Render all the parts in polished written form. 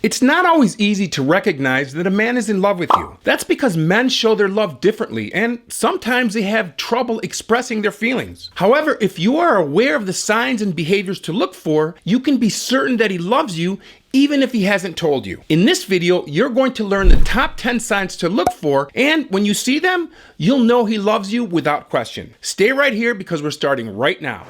It's not always easy to recognize that a man is in love with you. That's because men show their love differently, and sometimes they have trouble expressing their feelings. However, if you are aware of the signs and behaviors to look for, you can be certain that he loves you even if he hasn't told you. In this video, you're going to learn the top 10 signs to look for, and when you see them, you'll know he loves you without question. Stay right here because we're starting right now.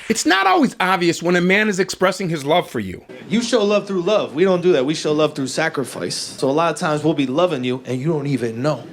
It's not always obvious when a man is expressing his love for you. You show love through love. We don't do that. We show love through sacrifice. So a lot of times we'll be loving you and you don't even know.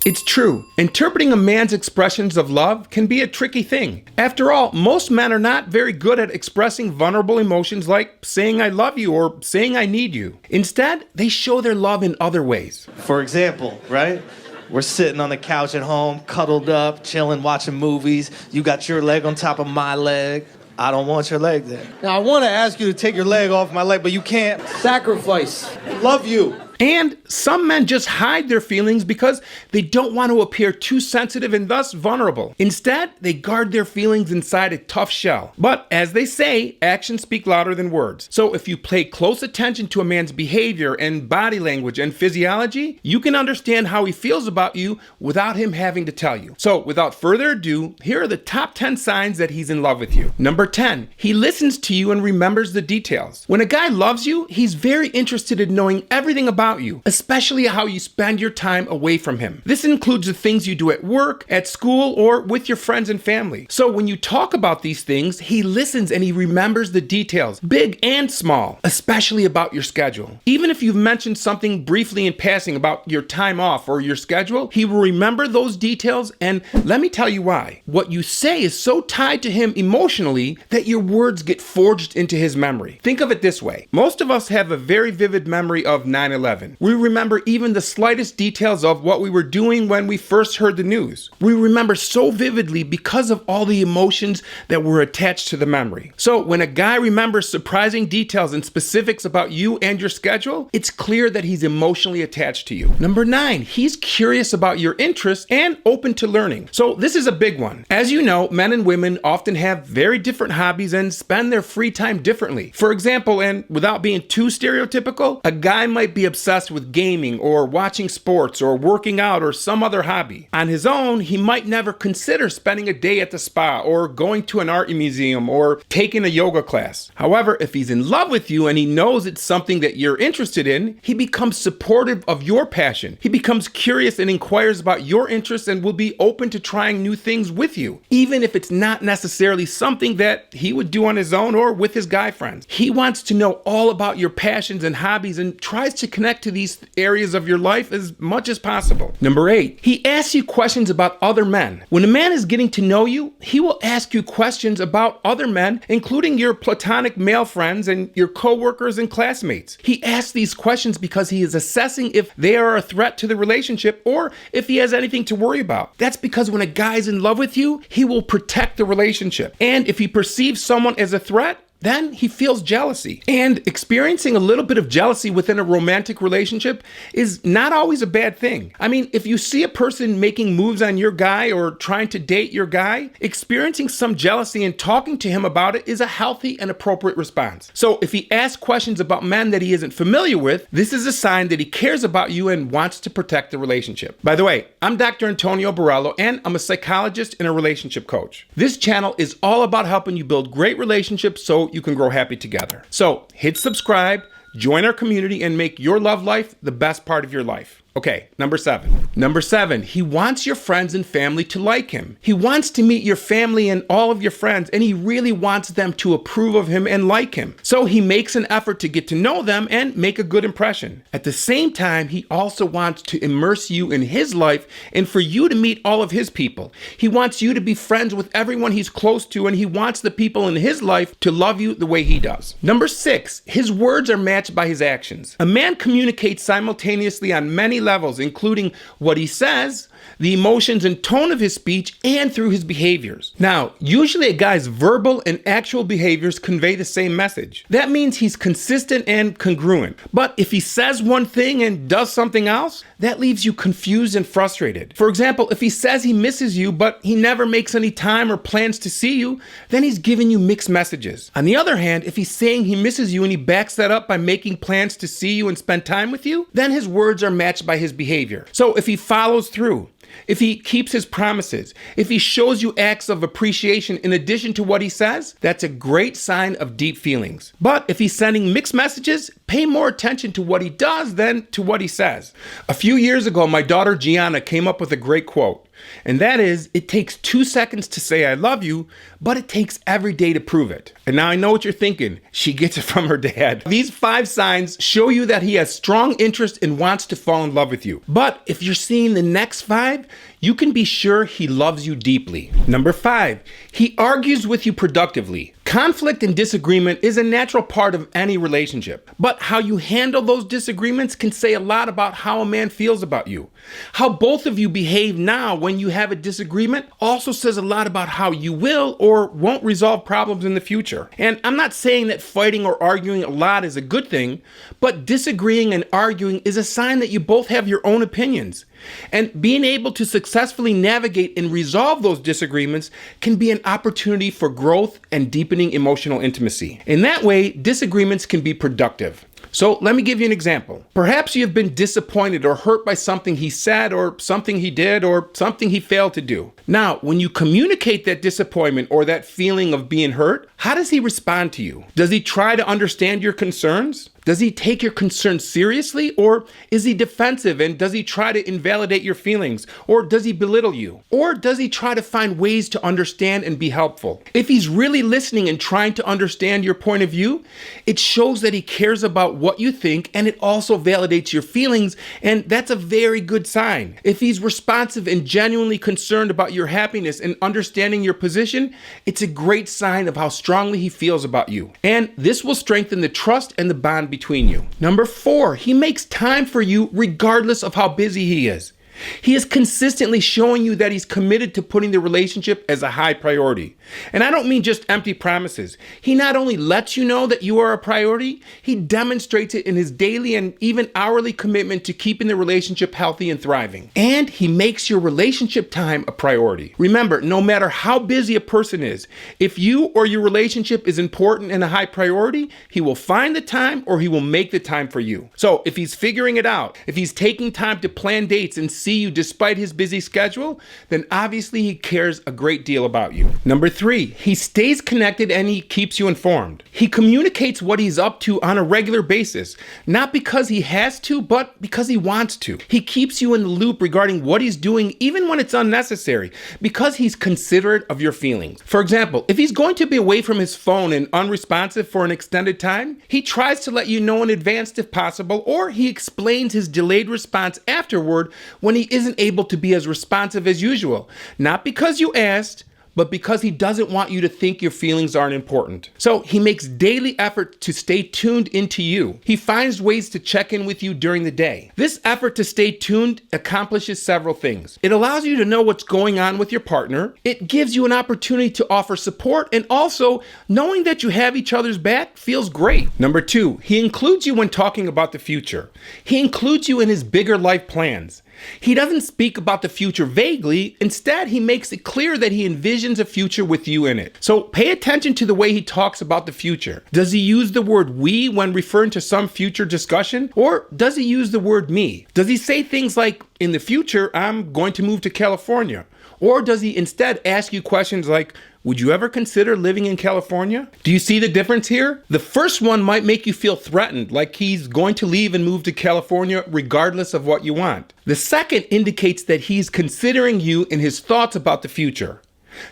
It's true. Interpreting a man's expressions of love can be a tricky thing. After all, most men are not very good at expressing vulnerable emotions like saying I love you or saying I need you. Instead, they show their love in other ways. For example, right? We're sitting on the couch at home, cuddled up, chilling, watching movies. You got your leg on top of my leg. I don't want your leg there. Now, I want to ask you to take your leg off my leg, but you can't. Sacrifice. Love you. And some men just hide their feelings because they don't want to appear too sensitive and thus vulnerable. Instead, they guard their feelings inside a tough shell. But as they say, actions speak louder than words. So if you pay close attention to a man's behavior and body language and physiology, you can understand how he feels about you without him having to tell you. So without further ado, here are the top 10 signs that he's in love with you. Number 10, he listens to you and remembers the details. When a guy loves you, he's very interested in knowing everything about you, especially how you spend your time away from him. This includes the things you do at work, at school, or with your friends and family. So when you talk about these things, he listens and he remembers the details, big and small, especially about your schedule. Even if you've mentioned something briefly in passing about your time off or your schedule, he will remember those details, and let me tell you why. What you say is so tied to him emotionally that your words get forged into his memory. Think of it this way. Most of us have a very vivid memory of 9/11. We remember even the slightest details of what we were doing when we first heard the news. We remember so vividly because of all the emotions that were attached to the memory. So when a guy remembers surprising details and specifics about you and your schedule, it's clear that he's emotionally attached to you. Number 9, he's curious about your interests and open to learning. So this is a big one. As you know, men and women often have very different hobbies and spend their free time differently. For example, and without being too stereotypical, a guy might be obsessed with gaming or watching sports or working out or some other hobby. On his own, he might never consider spending a day at the spa or going to an art museum or taking a yoga class. However, if he's in love with you and he knows it's something that you're interested in, he becomes supportive of your passion. He becomes curious and inquires about your interests and will be open to trying new things with you, even if it's not necessarily something that he would do on his own or with his guy friends. He wants to know all about your passions and hobbies and tries to connect to these areas of your life as much as possible. Number 8, he asks you questions about other men. When a man is getting to know you, he will ask you questions about other men, including your platonic male friends and your coworkers and classmates. He asks these questions because he is assessing if they are a threat to the relationship or if he has anything to worry about. That's because when a guy is in love with you, he will protect the relationship. And if he perceives someone as a threat, then he feels jealousy. And experiencing a little bit of jealousy within a romantic relationship is not always a bad thing. I mean, if you see a person making moves on your guy or trying to date your guy, experiencing some jealousy and talking to him about it is a healthy and appropriate response. So if he asks questions about men that he isn't familiar with, this is a sign that he cares about you and wants to protect the relationship. By the way, I'm Dr. Antonio Borello, and I'm a psychologist and a relationship coach. This channel is all about helping you build great relationships so you can grow happy together. So hit subscribe, join our community, and make your love life the best part of your life. Okay, number 7. Number 7, he wants your friends and family to like him. He wants to meet your family and all of your friends, and he really wants them to approve of him and like him. So he makes an effort to get to know them and make a good impression. At the same time, he also wants to immerse you in his life and for you to meet all of his people. He wants you to be friends with everyone he's close to, and he wants the people in his life to love you the way he does. Number 6, his words are matched by his actions. A man communicates simultaneously on many levels, including what he says, the emotions and tone of his speech, and through his behaviors. Now, usually a guy's verbal and actual behaviors convey the same message. That means he's consistent and congruent. But if he says one thing and does something else, that leaves you confused and frustrated. For example, if he says he misses you, but he never makes any time or plans to see you, then he's giving you mixed messages. On the other hand, if he's saying he misses you and he backs that up by making plans to see you and spend time with you, then his words are matched by his behavior. So if he follows through, if he keeps his promises, if he shows you acts of appreciation in addition to what he says, that's a great sign of deep feelings. But if he's sending mixed messages, pay more attention to what he does than to what he says. A few years ago, my daughter Gianna came up with a great quote. And that is, it takes 2 seconds to say I love you, but it takes every day to prove it. And now I know what you're thinking. She gets it from her dad. These 5 signs show you that he has strong interest and wants to fall in love with you. But if you're seeing the next 5, you can be sure he loves you deeply. Number 5, he argues with you productively. Conflict and disagreement is a natural part of any relationship, but how you handle those disagreements can say a lot about how a man feels about you. How both of you behave now when you have a disagreement also says a lot about how you will or won't resolve problems in the future. And I'm not saying that fighting or arguing a lot is a good thing, but disagreeing and arguing is a sign that you both have your own opinions. And being able to successfully navigate and resolve those disagreements can be an opportunity for growth and deepening emotional intimacy. In that way, disagreements can be productive. So let me give you an example. Perhaps you have been disappointed or hurt by something he said or something he did or something he failed to do. Now, when you communicate that disappointment or that feeling of being hurt, how does he respond to you? Does he try to understand your concerns? Does he take your concerns seriously, or is he defensive and does he try to invalidate your feelings, or does he belittle you, or does he try to find ways to understand and be helpful? If he's really listening and trying to understand your point of view, it shows that he cares about what you think, and it also validates your feelings, and that's a very good sign. If he's responsive and genuinely concerned about your happiness and understanding your position, it's a great sign of how strongly he feels about you, and this will strengthen the trust and the bond between you. Number 4, he makes time for you regardless of how busy he is. He is consistently showing you that he's committed to putting the relationship as a high priority. And I don't mean just empty promises. He not only lets you know that you are a priority, he demonstrates it in his daily and even hourly commitment to keeping the relationship healthy and thriving. And he makes your relationship time a priority. Remember, no matter how busy a person is, if you or your relationship is important and a high priority, he will find the time or he will make the time for you. So if he's figuring it out, if he's taking time to plan dates and see you despite his busy schedule, then obviously he cares a great deal about you. Number 3, he stays connected and he keeps you informed. He communicates what he's up to on a regular basis, not because he has to, but because he wants to. He keeps you in the loop regarding what he's doing, even when it's unnecessary, because he's considerate of your feelings. For example, if he's going to be away from his phone and unresponsive for an extended time, he tries to let you know in advance if possible, or he explains his delayed response afterward when he isn't able to be as responsive as usual. Not because you asked, but because he doesn't want you to think your feelings aren't important. So he makes daily effort to stay tuned into you. He finds ways to check in with you during the day. This effort to stay tuned accomplishes several things. It allows you to know what's going on with your partner. It gives you an opportunity to offer support, and also knowing that you have each other's back feels great. Number 2, he includes you when talking about the future. He includes you in his bigger life plans. He doesn't speak about the future vaguely. Instead, he makes it clear that he envisions a future with you in it. So pay attention to the way he talks about the future. Does he use the word we when referring to some future discussion? Or does he use the word me? Does he say things like, in the future, I'm going to move to California? Or does he instead ask you questions like, would you ever consider living in California? Do you see the difference here? The first one might make you feel threatened, like he's going to leave and move to California regardless of what you want. The second indicates that he's considering you in his thoughts about the future.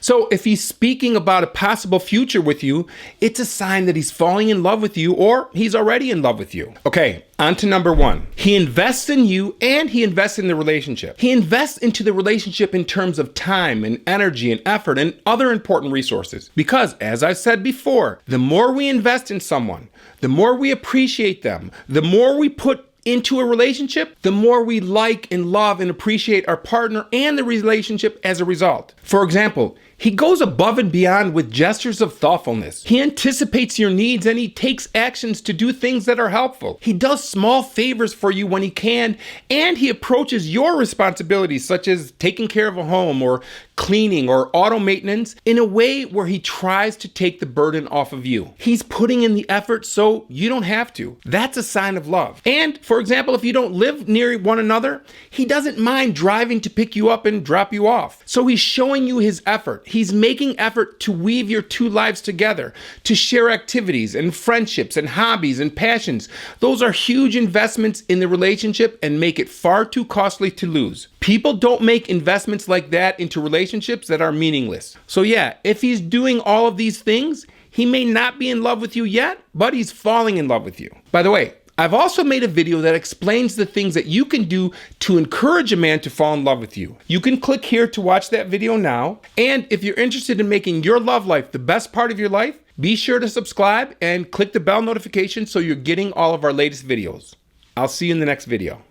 So if he's speaking about a possible future with you, it's a sign that he's falling in love with you or he's already in love with you. Okay, on to number 1. He invests in you and he invests in the relationship. He invests into the relationship in terms of time and energy and effort and other important resources. Because, as I said before, the more we invest in someone, the more we appreciate them, the more we put into a relationship, the more we like and love and appreciate our partner and the relationship as a result. For example, he goes above and beyond with gestures of thoughtfulness. He anticipates your needs and he takes actions to do things that are helpful. He does small favors for you when he can, and he approaches your responsibilities, such as taking care of a home or cleaning or auto maintenance, in a way where he tries to take the burden off of you. He's putting in the effort so you don't have to. That's a sign of love. And for example, if you don't live near one another, he doesn't mind driving to pick you up and drop you off. So he's showing you his effort. He's making effort to weave your two lives together, to share activities and friendships and hobbies and passions. Those are huge investments in the relationship and make it far too costly to lose. People don't make investments like that into relationships that are meaningless. So yeah, if he's doing all of these things, he may not be in love with you yet, but he's falling in love with you. By the way, I've also made a video that explains the things that you can do to encourage a man to fall in love with you. You can click here to watch that video now. And if you're interested in making your love life the best part of your life, be sure to subscribe and click the bell notification so you're getting all of our latest videos. I'll see you in the next video.